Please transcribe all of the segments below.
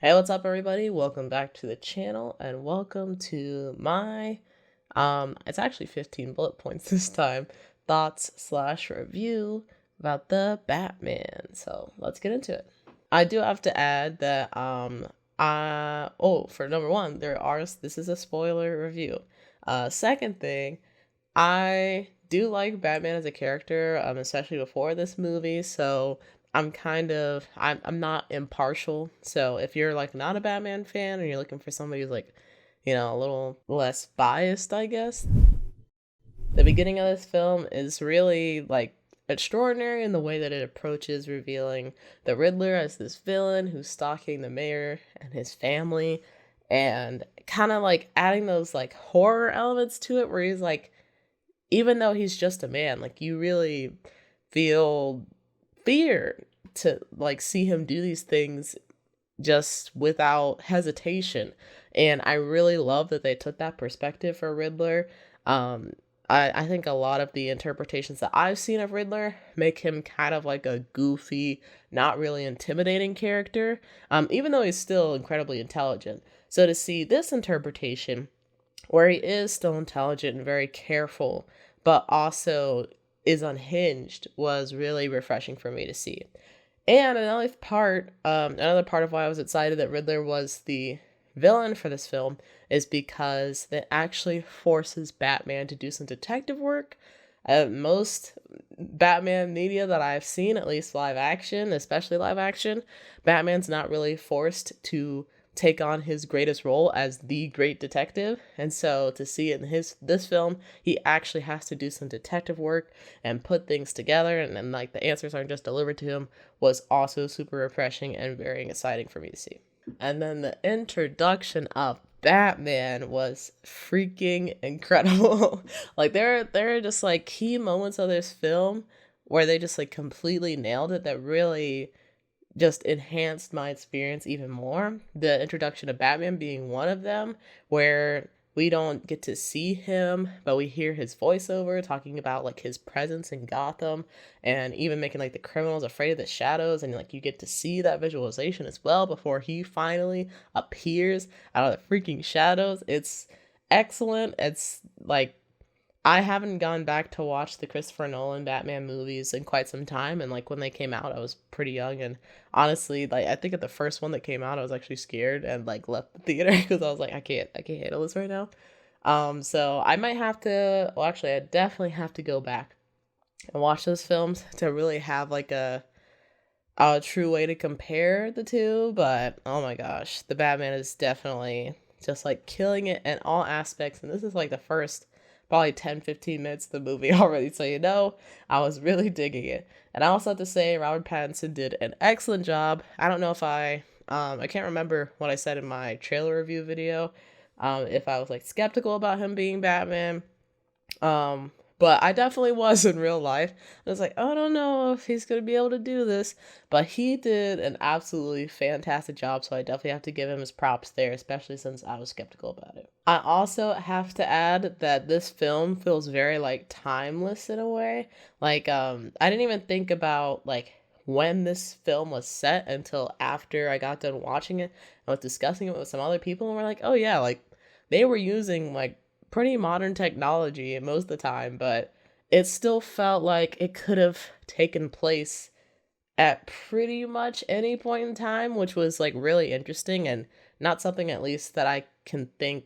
Hey, what's up, everybody? Welcome back to the channel and welcome to my, it's actually 15 bullet points this time, thoughts slash review about the Batman. So let's get into it. I do have to add that, for number one, this is a spoiler review. Second thing, I do like Batman as a character, especially before this movie, so I'm not impartial. So if you're like not a Batman fan and you're looking for somebody who's like, a little less biased, I guess. The beginning of this film is really like extraordinary in the way that it approaches revealing the Riddler as this villain who's stalking the mayor and his family, and kind of like adding those like horror elements to it where he's like, even though he's just a man, like you really feel fear to like see him do these things just without hesitation. And I really love that they took that perspective for Riddler. Um, I think a lot of the interpretations that I've seen of Riddler make him kind of like a goofy, not really intimidating character, even though he's still incredibly intelligent. So to see this interpretation, where he is still intelligent and very careful, but also is unhinged, was really refreshing for me to see. And another part of why I was excited that Riddler was the villain for this film is because it actually forces Batman to do some detective work. Most Batman media that I've seen, at least live action, especially live action, Batman's not really forced to take on his greatest role as the great detective. And so to see in this film, he actually has to do some detective work and put things together, and then like the answers aren't just delivered to him, was also super refreshing and very exciting for me to see. And then the introduction of Batman was freaking incredible. Like there are just like key moments of this film where they just like completely nailed it that really just enhanced my experience even more. The introduction of Batman being one of them, where we don't get to see him, but we hear his voiceover talking about like his presence in Gotham and even making like the criminals afraid of the shadows, and like you get to see that visualization as well before he finally appears out of the freaking shadows. It's excellent. It's like I haven't gone back to watch the Christopher Nolan Batman movies in quite some time, and like when they came out, I was pretty young, and honestly, like I think at the first one that came out, I was actually scared and like left the theater because I was like, I can't handle this right now. So I might have to. Well, actually, I definitely have to go back and watch those films to really have like a true way to compare the two. But oh my gosh, the Batman is definitely just like killing it in all aspects, and this is like the first probably 10-15 minutes of the movie already, so I was really digging it. And I also have to say Robert Pattinson did an excellent job. I don't know if I can't remember what I said in my trailer review video, if I was like skeptical about him being Batman, um but I definitely was in real life. I was like, oh, I don't know if he's gonna be able to do this, but he did an absolutely fantastic job. So I definitely have to give him his props there, especially since I was skeptical about it. I also have to add that this film feels very like timeless in a way. Like, I didn't even think about like when this film was set until after I got done watching it. I was discussing it with some other people, and we're like, oh yeah, like they were using like pretty modern technology most of the time, but it still felt like it could have taken place at pretty much any point in time, which was like really interesting and not something at least that I can think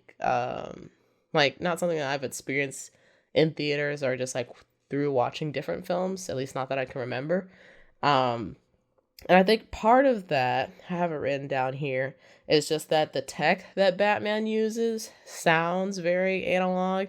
like not something that I've experienced in theaters or just like through watching different films, at least not that I can remember. Um and I think part of that, I have it written down here, is just that the tech that Batman uses sounds very analog.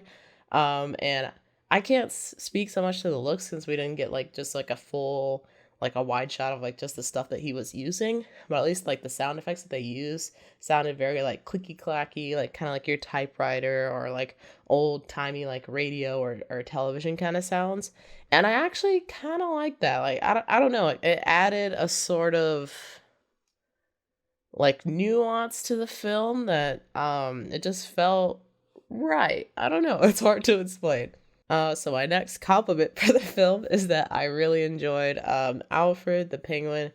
And I can't speak so much to the looks since we didn't get like just like a full, like a wide shot of like just the stuff that he was using. But at least like the sound effects that they use sounded very like clicky clacky, like kind of like your typewriter or like old timey like radio or television kind of sounds. And I actually kind of like that. Like, I don't know. It added a sort of like nuance to the film that it just felt right. I don't know. It's hard to explain. So my next compliment for the film is that I really enjoyed Alfred the Penguin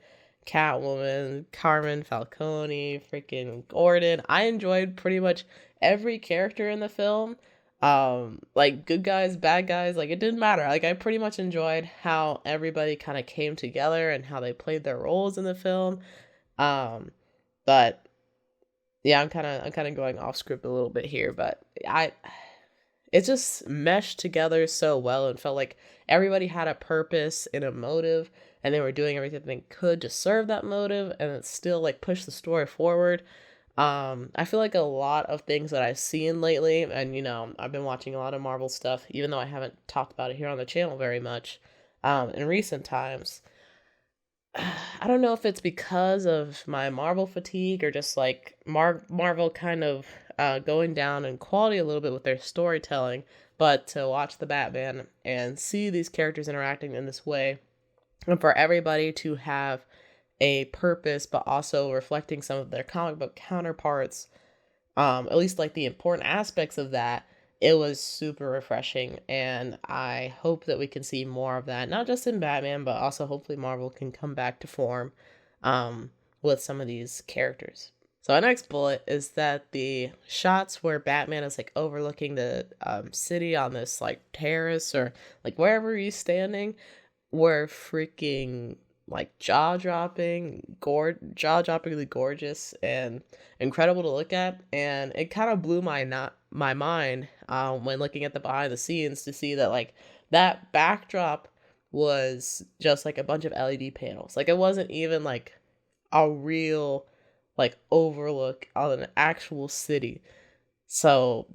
Catwoman, Carmen Falcone, freaking Gordon. I enjoyed pretty much every character in the film. Like good guys, bad guys, like it didn't matter. Like I pretty much enjoyed how everybody kind of came together and how they played their roles in the film. Um, but yeah, I'm kind of going off script a little bit here, but I it just meshed together so well and felt like everybody had a purpose and a motive, and they were doing everything they could to serve that motive and it still like push the story forward. I feel like a lot of things that I've seen lately, and I've been watching a lot of Marvel stuff, even though I haven't talked about it here on the channel very much, in recent times. I don't know if it's because of my Marvel fatigue or just like Marvel kind of going down in quality a little bit with their storytelling, but to watch the Batman and see these characters interacting in this way, and for everybody to have a purpose, but also reflecting some of their comic book counterparts, at least like the important aspects of that, it was super refreshing. And I hope that we can see more of that, not just in Batman, but also hopefully Marvel can come back to form with some of these characters. So our next bullet is that the shots where Batman is like overlooking the city on this like terrace or like wherever he's standing were freaking like jaw-droppingly gorgeous and incredible to look at, and it kind of blew my mind when looking at the behind the scenes to see that like that backdrop was just like a bunch of LED panels. Like it wasn't even like a real like overlook on an actual city. So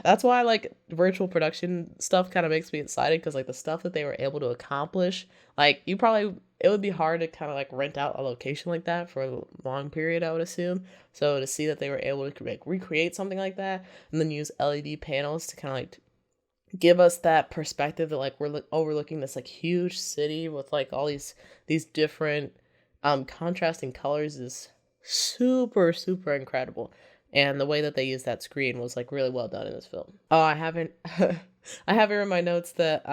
that's why like virtual production stuff kind of makes me excited, because like the stuff that they were able to accomplish, like it would be hard to kind of like rent out a location like that for a long period, I would assume. So to see that they were able to like recreate something like that and then use LED panels to kind of like give us that perspective that like we're overlooking this like huge city with like all these different contrasting colors is super incredible. And the way that they used that screen was like really well done in this film. Oh, I haven't I have here in my notes that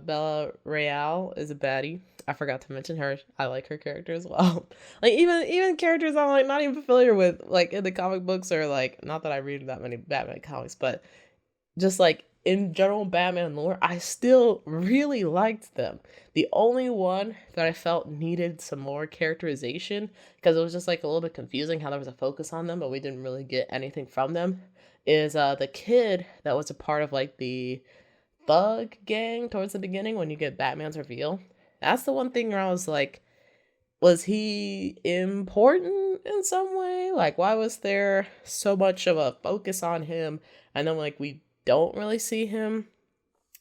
Bella Real is a baddie. I forgot to mention her. I like her character as well. Like even characters I'm like not even familiar with, like in the comic books, or like not that I read that many Batman comics, but just like in general Batman lore, I still really liked them. The only one that I felt needed some more characterization, because it was just like a little bit confusing how there was a focus on them, but we didn't really get anything from them, is the kid that was a part of like the thug gang towards the beginning when you get Batman's reveal. That's the one thing where I was like, was he important in some way? Like, why was there so much of a focus on him? And then, like, we don't really see him.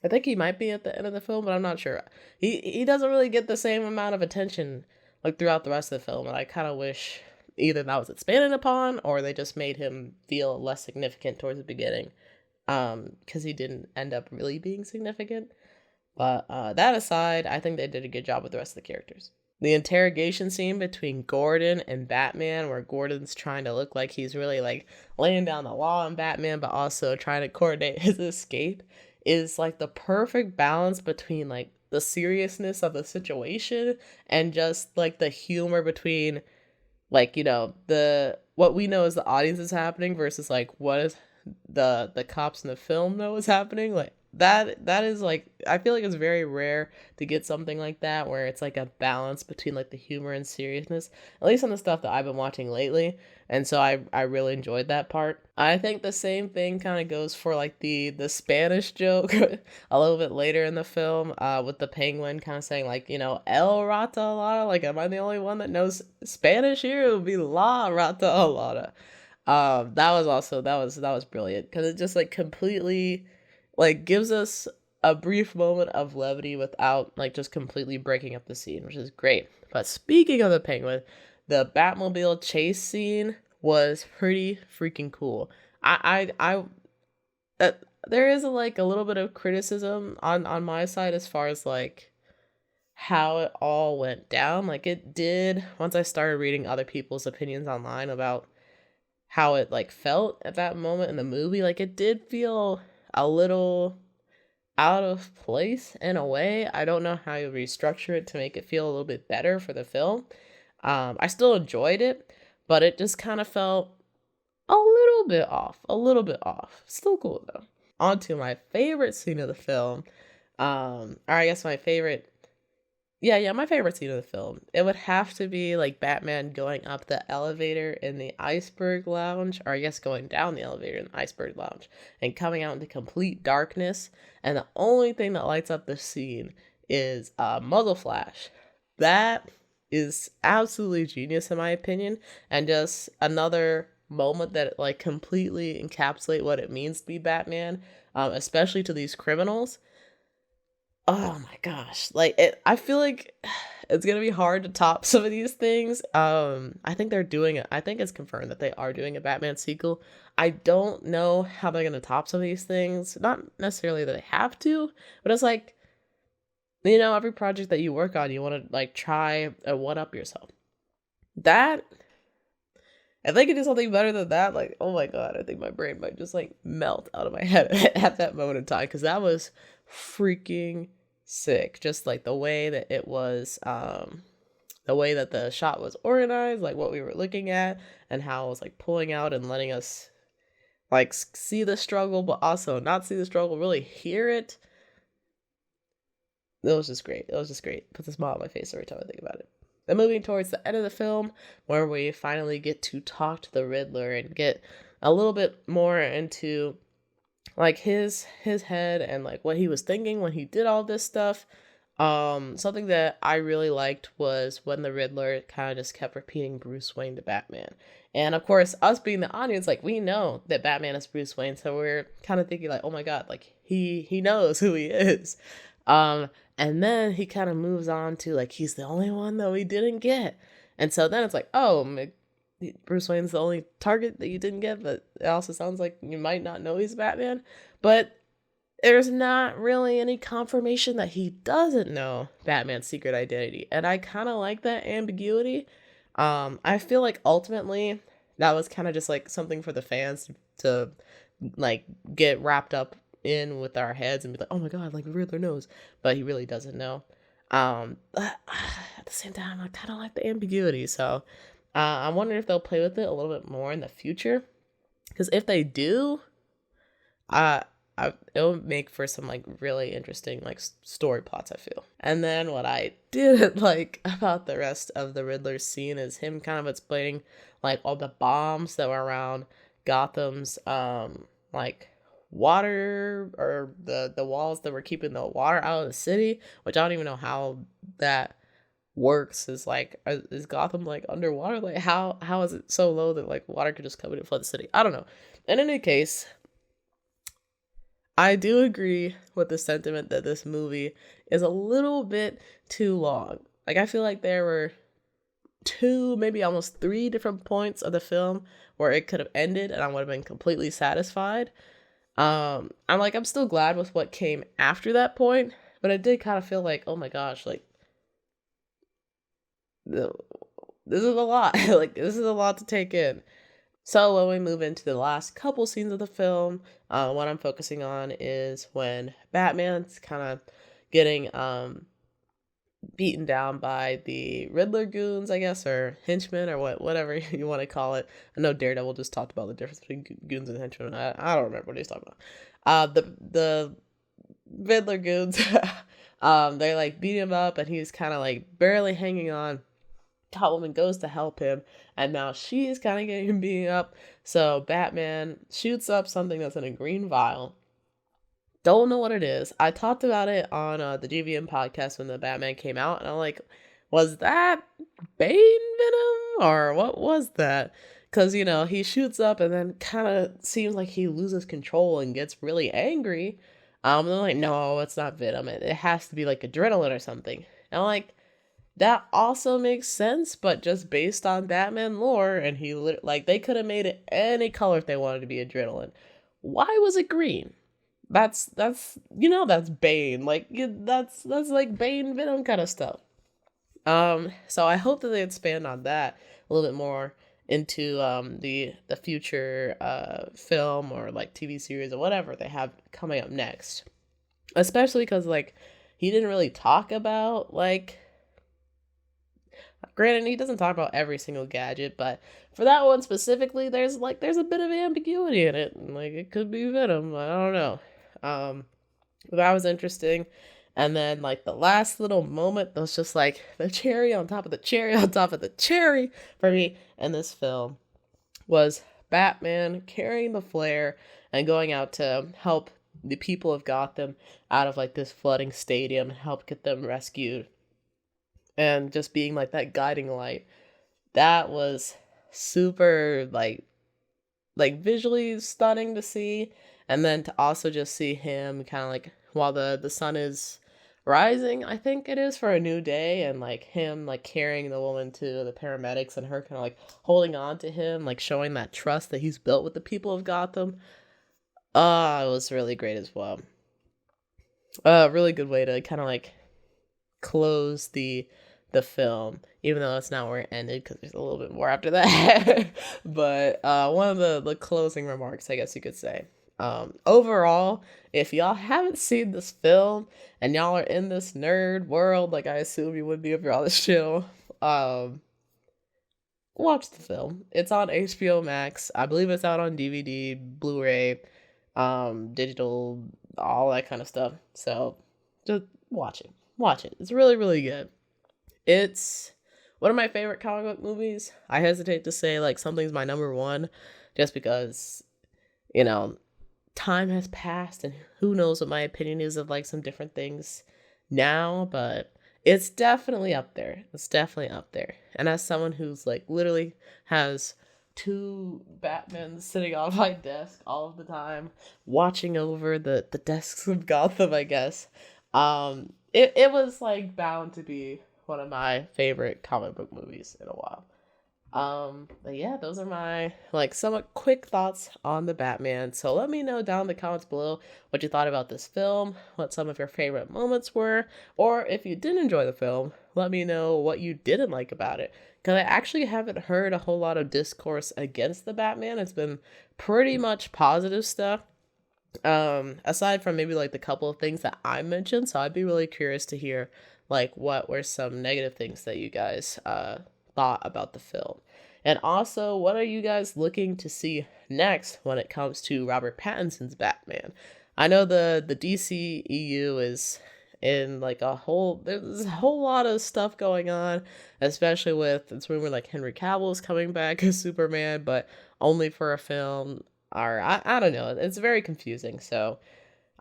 I think he might be at the end of the film, but I'm not sure. He doesn't really get the same amount of attention, like, throughout the rest of the film. And I kind of wish either that was expanded upon or they just made him feel less significant towards the beginning. Because he didn't end up really being significant. But that aside, I think they did a good job with the rest of the characters. The interrogation scene between Gordon and Batman, where Gordon's trying to look like he's really like laying down the law on Batman, but also trying to coordinate his escape, is like the perfect balance between like the seriousness of the situation and just like the humor between like, the what we know as the audience is happening versus like what is the cops in the film know is happening. Like that is like, I feel like it's very rare to get something like that where it's like a balance between like the humor and seriousness, at least on the stuff that I've been watching lately. And so I really enjoyed that part. I think the same thing kind of goes for like the Spanish joke a little bit later in the film, with the penguin kind of saying like, El Rata Alada, like am I the only one that knows Spanish here? It would be La Rata Alada. That was brilliant, because it just like completely like gives us a brief moment of levity without like just completely breaking up the scene, which is great. But speaking of the penguin, the Batmobile chase scene was pretty freaking cool. I there is like a little bit of criticism on my side as far as like how it all went down. Like it did, once I started reading other people's opinions online about how it like felt at that moment in the movie, like it did feel a little out of place in a way. I don't know how you restructure it to make it feel a little bit better for the film. I still enjoyed it, but it just kind of felt a little bit off, a little bit off. Still cool though. On to my favorite scene of the film. Or I guess my favorite, yeah, my favorite scene of the film. It would have to be like Batman going up the elevator in the iceberg lounge, or I guess going down the elevator in the iceberg lounge and coming out into complete darkness. And the only thing that lights up the scene is muzzle flash. That is absolutely genius in my opinion, and just another moment that like completely encapsulate what it means to be Batman, especially to these criminals. Oh my gosh. Like I feel like it's gonna be hard to top some of these things. I think they're doing it. I think it's confirmed that they are doing a Batman sequel. I don't know how they're gonna top some of these things. Not necessarily that they have to, but it's like, every project that you work on, you want to like try and one up yourself. That if they could do something better than that, like, oh my god, I think my brain might just like melt out of my head at that moment in time, because that was freaking sick. Just like the way that it was, the way that the shot was organized, like what we were looking at, and how it was like pulling out and letting us like see the struggle, but also not see the struggle, really hear it. It was just great. It was just great. Puts a smile on my face every time I think about it. Then moving towards the end of the film, where we finally get to talk to the Riddler and get a little bit more into like his head and like what he was thinking when he did all this stuff. Something that I really liked was when the Riddler kind of just kept repeating Bruce Wayne to Batman. And of course, us being the audience, like we know that Batman is Bruce Wayne, so we're kind of thinking like, oh my god, like he knows who he is. Um, and then he kind of moves on to like he's the only one that we didn't get. And so then it's like, oh, Bruce Wayne's the only target that you didn't get, but it also sounds like you might not know he's Batman. But there's not really any confirmation that he doesn't know Batman's secret identity. And I kind of like that ambiguity. I feel like ultimately that was kind of just like something for the fans to like get wrapped up in with our heads and be like, oh my god, like Riddler knows, but he really doesn't know. But at the same time, I kind of like the ambiguity, so I'm wondering if they'll play with it a little bit more in the future, because if they do, uh, it'll make for some like really interesting like story plots, I feel. And then what I didn't like about the rest of the Riddler scene is him kind of explaining like all the bombs that were around Gotham's like water, or the walls that were keeping the water out of the city, which I don't even know how that works. Is like, is Gotham like underwater? Like how is it so low that like water could just come in and flood the city? I don't know. In any case, I do agree with the sentiment that this movie is a little bit too long. Like I feel like there were two, maybe almost three different points of the film where it could have ended and I would have been completely satisfied. I'm still glad with what came after that point, but I did kind of feel like, oh my gosh, like this is a lot. Like this is a lot to take in. So when we move into the last couple scenes of the film, what I'm focusing on is when Batman's kind of getting beaten down by the Riddler goons, I guess, or henchmen, or whatever you want to call it. I know Daredevil just talked about the difference between goons and henchmen. I don't remember what he's talking about. The Riddler goons, they like beat him up, and he's kind of like barely hanging on. Catwoman goes to help him, and now she's kind of getting him beaten up. So Batman shoots up something that's in a green vial. Don't know what it is. I talked about it on the GVM podcast when the Batman came out, and I'm like, was that Bane venom or what was that? Because he shoots up and then kind of seems like he loses control and gets really angry. And they're like, no, it's not venom. It has to be like adrenaline or something. And I'm like, that also makes sense, but just based on Batman lore, and like they could have made it any color if they wanted to be adrenaline. Why was it green? That's Bane. Like that's like Bane Venom kind of stuff. So I hope that they expand on that a little bit more into the future film or like TV series or whatever they have coming up next. Especially because like he didn't really talk about like Granted, he doesn't talk about every single gadget, but for that one specifically, there's a bit of ambiguity in it. Like it could be Venom. I don't know. Um, but that was interesting. And then like the last little moment that was just like the cherry on top of the cherry on top of the cherry for me in this film was Batman carrying the flare and going out to help the people of Gotham out of like this flooding stadium, help get them rescued, and just being like that guiding light. That was super like visually stunning to see, and then to also just see him kind of like while the sun is rising, I think it is, for a new day, and like him like carrying the woman to the paramedics and her kind of like holding on to him, like showing that trust that he's built with the people of Gotham. It was really great as well. Really good way to kind of like close the film, even though that's not where it ended because there's a little bit more after that. But one of the closing remarks, I guess you could say. Overall, if y'all haven't seen this film and y'all are in this nerd world, like I assume you would be if you're on this channel, um, watch the film. It's on HBO Max. I believe it's out on DVD, Blu-ray, digital, all that kind of stuff. So just watch it. Watch it. It's really, really good. It's one of my favorite comic book movies. I hesitate to say like something's my number one just because, you know, time has passed and who knows what my opinion is of like some different things now, but it's definitely up there. It's definitely up there. And as someone who's like literally has two Batmans sitting on my desk all of the time, watching over the desks of Gotham, I guess. It was like bound to be one of my favorite comic book movies in a while. But yeah, those are my like somewhat quick thoughts on the Batman. So let me know down in the comments below what you thought about this film, what some of your favorite moments were, or if you did enjoy the film, let me know what you didn't like about it. Because I actually haven't heard a whole lot of discourse against the Batman. It's been pretty much positive stuff. Aside from maybe like the couple of things that I mentioned, so I'd be really curious to hear like what were some negative things that you guys thought about the film. And also, what are you guys looking to see next when it comes to Robert Pattinson's Batman? I know the DCEU is in like there's a whole lot of stuff going on, especially with it's rumored like Henry Cavill's coming back as Superman, but only for a film. Or I don't know. It's very confusing. So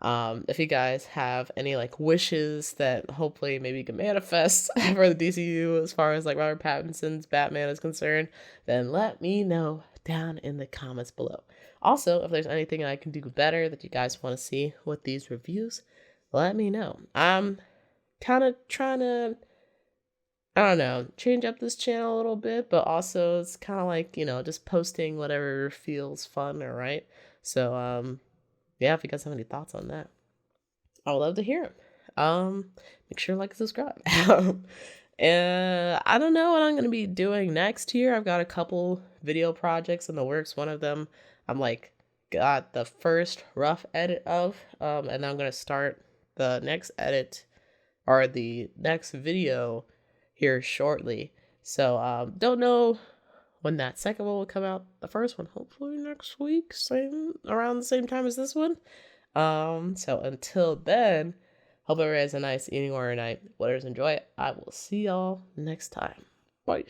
if you guys have any like wishes that hopefully maybe can manifest for the DCU as far as like Robert Pattinson's Batman is concerned, then let me know down in the comments below. Also, if there's anything I can do better that you guys want to see with these reviews, let me know. I'm kind of trying to, I don't know, change up this channel a little bit, but also it's kind of like, just posting whatever feels fun or right. So, yeah, if you guys have any thoughts on that, I would love to hear them. Make sure to like and subscribe. And I don't know what I'm going to be doing next here. I've got a couple video projects in the works. One of them I'm like got the first rough edit of, and I'm going to start the next edit or the next video here shortly. So, don't know when that second one will come out. The first one, hopefully next week, around the same time as this one. So until then, hope everybody has a nice evening or a night. Whatever's enjoy it. I will see y'all next time. Bye.